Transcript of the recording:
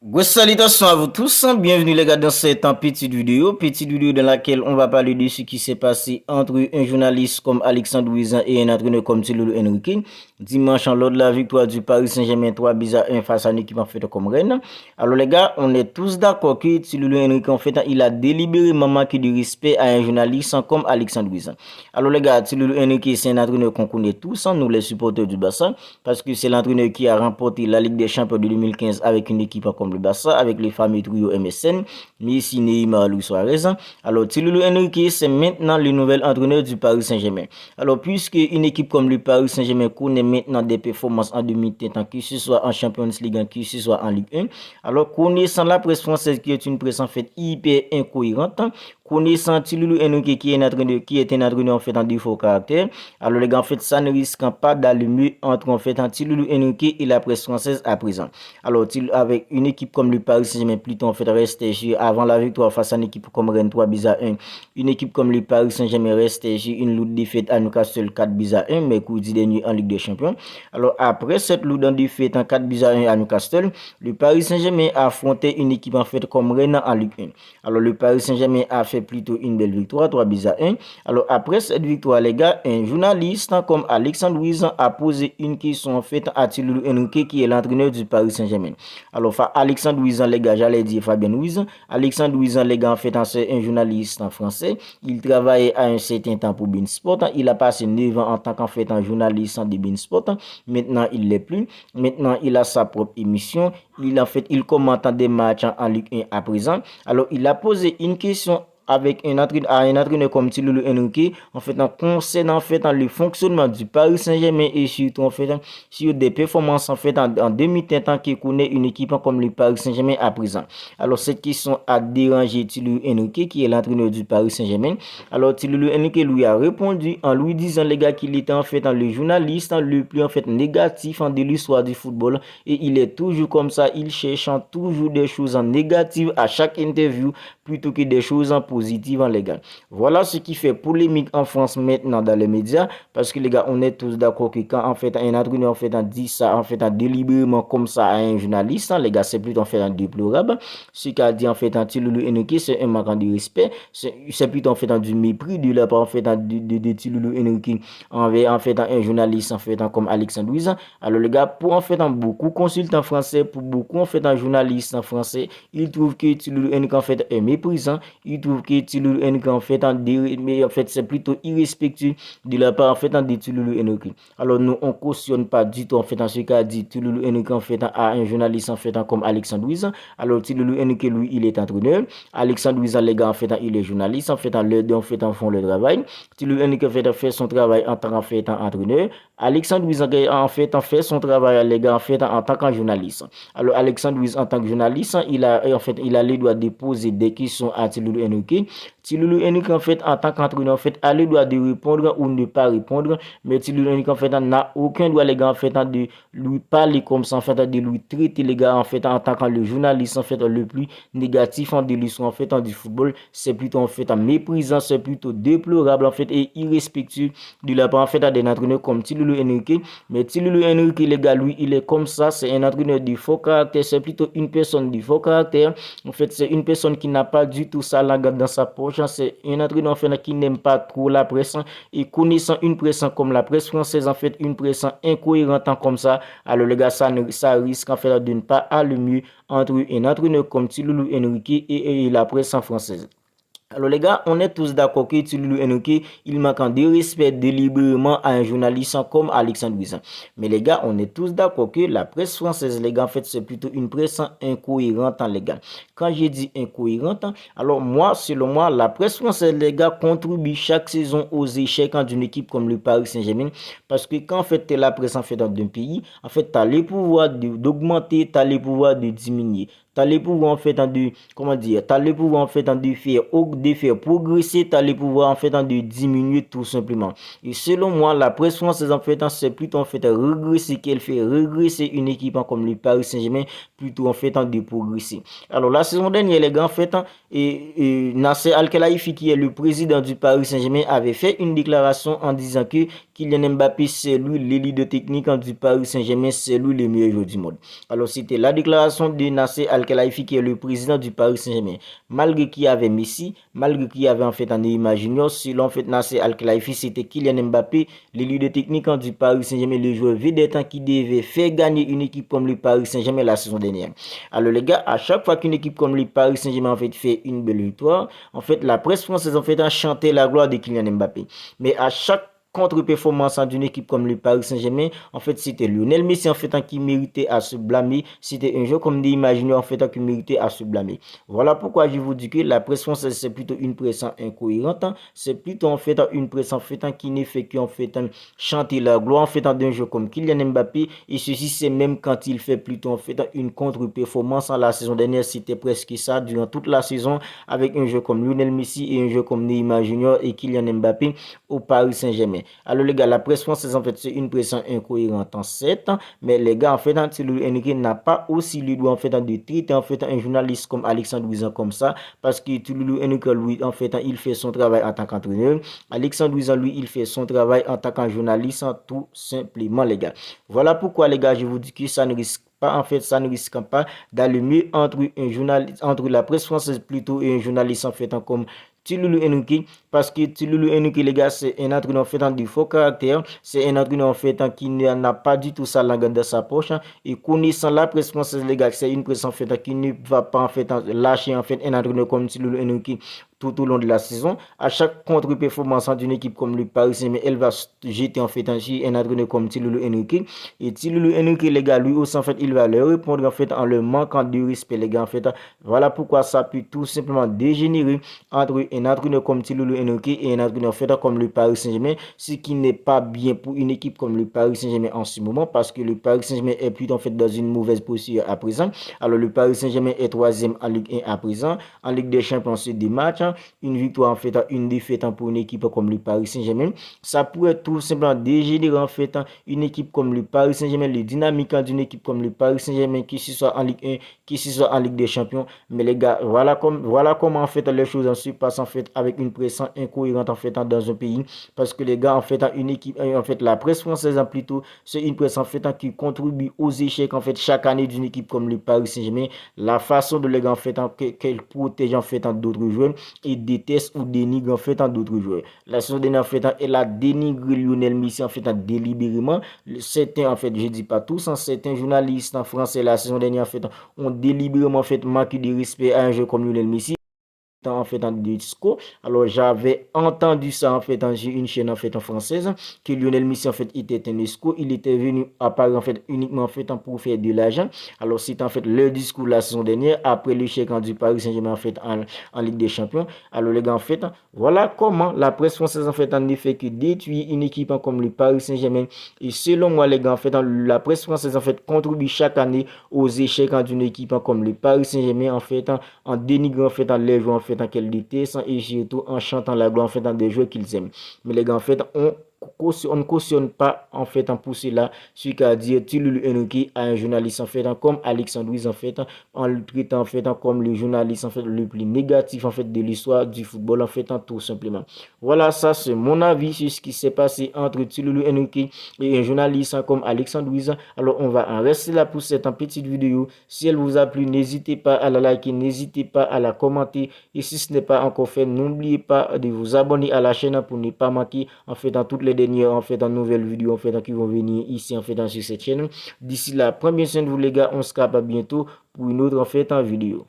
Grosse salutation à vous tous, bienvenue les gars dans cette petite vidéo dans laquelle on va parler de ce qui s'est passé entre un journaliste comme Alexandre Ouizan et un entraîneur comme Thilo Henrique dimanche lors de la victoire du Paris Saint-Germain 3-1 face à une équipe en fait comme Rennes. Alors les gars, on est tous d'accord que Thilo Henrique en fait il a délibérément manqué de respect à un journaliste comme Alexandre Ouizan. Alors les gars, Thilo Henrique c'est un entraîneur qu'on connaît tous, nous les supporters du Barça, parce que c'est l'entraîneur qui a remporté la Ligue des Champions de 2015 avec une équipe comme le Barça, avec les fameux trio MSN, Messi, Neymar, Luis Suarez. Alors, Thilo Henrique, c'est maintenant le nouvel entraîneur du Paris Saint-Germain. Alors, puisque une équipe comme le Paris Saint-Germain connaît maintenant des performances en demi-teinte, que ce soit en Champions League, que ce soit en Ligue 1, alors connaissant la presse française qui est une presse en fait hyper incohérente, connaissant Thilo Henrique qui est un entraîneur en fait en défaut caractère, alors les gars en fait ça ne risque pas d'aller entre en fait Thilo Henrique et la presse française à présent. Alors avec une équipe comme le Paris Saint-Germain plutôt en fait restait avant la victoire face à une équipe comme Rennes 3-1, une équipe comme le Paris Saint-Germain restait une lourde défaite à Newcastle 4-1 mercredi dernier en Ligue des Champions. Alors après cette lourde défaite en 4-1 à Newcastle, le Paris Saint-Germain a affronté une équipe en fait comme Rennes en Ligue 1. Alors le Paris Saint-Germain a fait plutôt une belle victoire 3-1. Alors après cette victoire les gars, un journaliste comme Alexandre Ouizan a posé une question en fait à Thilo Henrique qui est l'entraîneur du Paris Saint-Germain. Alors Alexandre Ouizan les gars, j'allais dire Fabien Ouizan. Alexandre Ouizan les gars en fait c'est un journaliste en français. Il travaillait à un certain temps pour Beansport. Il a passé 9 ans en tant qu'en fait un journaliste de Beansport. Maintenant il l'est plus. Maintenant il a sa propre émission. Il commente des matchs en Ligue 1 à présent. Alors il a posé une question avec un entraîneur comme Thilo Henrique en fait concernant en fait le fonctionnement du Paris Saint-Germain et surtout en fait sur des performances en fait en demi-teinte qui connaît une équipe comme le Paris Saint-Germain à présent. Alors cette question a dérangé Thilo Henrique qui est l'entraîneur du Paris Saint-Germain. Alors Thilo Henrique lui a répondu en lui disant les gars qu'il était en fait le journaliste le plus en fait négatif de l'histoire du football et il est toujours comme ça, il cherche toujours des choses en négatives à chaque interview plutôt que des choses en positives les gars. Voilà ce qui fait polémique en France maintenant dans les médias parce que les gars on est tous d'accord que quand en fait un entraîneur en fait dit ça en fait délibérément comme ça à un journaliste les gars c'est plutôt en fait déplorable. Ce qu'a dit en fait Thilo Henrique c'est un manque de respect, c'est plutôt en fait du mépris de la part en fait de Thilo Henrique envers en fait un journaliste en fait comme Alexandre Ouizan. Alors les gars pour en fait beaucoup consultants français, pour beaucoup en fait journalistes en français, ils trouvent que Thilo Henrique en fait est méprisant, ils trouvent que Thilo Henrique en fait mais en fait c'est plutôt irrespectueux de la part en fait de Thilo Henrique. Alors nous on cautionne pas du tout en fait ce qu'a dit Thilo Henrique en fait à un journaliste en fait comme Alexandre Ouizan. Alors Thilo Henrique lui il est entraîneur, Alexandre Ouizan les gars en fait il est journaliste en fait les deux en fait font le travail. Thilo Henrique en fait son travail en tant qu'en entraîneur. Alexandre Ouizan en fait son travail les gars en fait en tant que journaliste. Alors Alexandre Ouizan en tant que journaliste, il a le droit de poser des questions à Thilo Henrique. Thilo Henrique en fait en tant qu'entraîneur en fait a le droit de répondre ou ne pas répondre, mais Thilo Henrique en fait n'a aucun droit les gars en fait de lui parler comme ça en fait de lui traiter les gars en fait en tant que le journaliste en fait le plus négatif de l'histoire en fait du football. C'est plutôt en fait méprisant, c'est plutôt déplorable en fait et irrespectueux de la part en fait d'un entraîneur comme Thilo Henrique. Mais Thilo Henrique les gars lui il est comme ça, c'est un entraîneur de faux caractère, c'est plutôt une personne de faux caractère. En fait c'est une personne qui n'a pas du tout sa langue dans sa poche. C'est un entraîneur en fait qui n'aime pas trop la presse et connaissant une presse comme la presse française en fait une presse incohérente comme ça, alors les gars ça risque en fait de ne pas aller mieux entre un entraîneur comme Thilo Henrique et la presse française. Alors les gars, on est tous d'accord que Thilo Henrique, il manque de respect délibérément à un journaliste comme Alexandre Ouizan. Mais les gars, on est tous d'accord que la presse française, les gars, en fait, c'est plutôt une presse incohérente, les gars. Quand j'ai dit incohérente, alors moi, selon moi, la presse française, les gars, contribue chaque saison aux échecs d'une équipe comme le Paris Saint-Germain. Parce que quand en fait, tu es la presse en fait d'un pays, en fait, tu as les pouvoirs d'augmenter, tu as les pouvoirs de diminuer. Tu as les pouvoirs en fait de, comment dire, tu as les pouvoirs en fait de faire progresser, tu as les pouvoirs en fait de diminuer tout simplement. Et selon moi, la presse française en fait, c'est plutôt en fait regresser qu'elle fait regresser une équipe comme le Paris Saint-Germain, plutôt en fait de progresser. Alors la saison dernière, les gars, en fait, Nasser Al-Khelaifi, qui est le président du Paris Saint-Germain, avait fait une déclaration en disant que Kylian Mbappé, c'est lui le leader technique du Paris Saint-Germain, c'est lui le meilleur joueur du monde. Alors, c'était la déclaration de Nasser Al-Khelaifi, qui est le président du Paris Saint-Germain. Malgré qu'il y avait Messi, malgré qu'il y avait en fait un Neymar Junior, selon en fait Nasser Al-Khelaifi, c'était Kylian Mbappé, le leader technique du Paris Saint-Germain, le joueur vedette qui devait faire gagner une équipe comme le Paris Saint-Germain la saison dernière. Alors les gars, à chaque fois qu'une équipe comme le Paris Saint-Germain en fait une belle victoire, en fait la presse française en fait a chanté la gloire de Kylian Mbappé. Mais à chaque contre-performance d'une équipe comme le Paris Saint-Germain, en fait, c'était Lionel Messi en fait qui méritait à se blâmer. C'était un jeu comme Neymar Junior en fait qui méritait à se blâmer. Voilà pourquoi je vous dis que la presse française c'est plutôt une presse incohérente. C'est plutôt en fait une presse en fait qui ne fait qu'en fait chanter la gloire en fait d'un jeu comme Kylian Mbappé. Et ceci c'est même quand il fait plutôt en fait une contre-performance. La saison dernière c'était presque ça durant toute la saison avec un jeu comme Lionel Messi et un jeu comme Neymar Junior et Kylian Mbappé au Paris Saint-Germain. Alors les gars, la presse française en fait c'est une presse incohérente en 7 ans, mais les gars en fait Thierry Henry n'a pas aussi le droit en fait de traiter en fait un journaliste comme Alexandre Louison comme ça, parce que Thierry Henry lui en fait il fait son travail en tant qu'entraîneur, Alexandre Louison lui il fait son travail en tant que journaliste tout simplement les gars. Voilà pourquoi les gars je vous dis que ça ne risque pas en fait ça ne risque pas d'aller mieux entre un journaliste, entre la presse française plutôt et un journaliste en fait comme Thierry Henry, parce que Thierry Henry les gars c'est un entraîneur en fait du faux caractère, c'est un entraîneur en fait qui n'a pas du tout sa langue dans sa poche, et connaissant la presse française les gars, c'est une presse en fait qui ne va pas en fait lâcher en fait un entraîneur comme Thierry Henry tout au long de la saison. À chaque contre-performance d'une équipe comme le Paris Saint-Germain, elle va jeter en fait un entraîneur comme Thierry Henry, et Thierry Henry les gars lui aussi en fait il va leur répondre en fait en leur manquant de respect les gars en fait. Voilà pourquoi ça peut tout simplement dégénérer entre un entraîneur comme Thierry Henry et un entraîneur fait comme le Paris Saint-Germain, ce qui n'est pas bien pour une équipe comme le Paris Saint-Germain en ce moment, parce que le Paris Saint-Germain est plutôt en fait dans une mauvaise posture à présent. Alors le Paris Saint-Germain est 3e en Ligue 1 à présent, en Ligue des Champions c'est 2 matchs, une victoire en fait, une défaite pour une équipe comme le Paris Saint-Germain. Ça pourrait tout simplement dégénérer en fait une équipe comme le Paris Saint-Germain, le dynamique d'une équipe comme le Paris Saint-Germain, qui ce soit en Ligue 1, qui ce soit en Ligue des Champions. Mais les gars, voilà comment en fait les choses se passent en fait avec une presse incohérente en fait dans un pays, parce que les gars en fait une équipe en fait la presse française plutôt c'est une presse en fait qui contribue aux échecs en fait chaque année d'une équipe comme le Paris Saint-Germain. La façon de les gars en fait qu'elle protège en fait d'autres joueurs et déteste ou dénigre en fait d'autres joueurs. La saison dernière en fait elle a dénigré Lionel Messi en fait délibérément. Certains en fait, je dis pas tous, certains journalistes en français la saison dernière en fait ont délibérément fait manquer de respect à un joueur comme Lionel Messi en fait en discours. Alors j'avais entendu ça en fait dans une chaîne en fait en française, que Lionel Messi en fait était un escroc, il était venu à Paris en fait uniquement en fait pour faire de l'argent. Alors c'est en fait le discours la saison dernière après l'échec du Paris Saint-Germain en fait en Ligue des Champions. Alors les gars en fait voilà comment la presse française en fait en effet que détruit une équipe comme le Paris Saint-Germain. Et selon moi les gars en fait la presse française en fait contribue chaque année aux échecs d'une équipe comme le Paris Saint-Germain en fait en dénigrant en fait les joueurs en fait qu'elle déteste et surtout en chantant la gloire en fait dans des joueurs qu'ils aiment. Mais les gars en fait on ne cautionne pas en fait en pousser là ce qu'a dit Thierry Henry à un journaliste en fait comme Alexandre Louis en fait en le traitant en fait comme le journaliste en fait le plus négatif en fait de l'histoire du football en fait tout simplement. Voilà, ça c'est mon avis sur ce qui s'est passé entre Thierry Henry et un journaliste comme Alexandre Louis. Alors on va en rester là pour cette petite vidéo. Si elle vous a plu, n'hésitez pas à la liker, n'hésitez pas à la commenter, et si ce n'est pas encore fait, n'oubliez pas de vous abonner à la chaîne pour ne pas manquer en fait dans toutes les dernières en fait en nouvelles vidéos en fait qui vont venir ici en fait sur cette chaîne. D'ici là, prenez bien soin de vous les gars, on se capte bientôt pour une autre en fait en vidéo.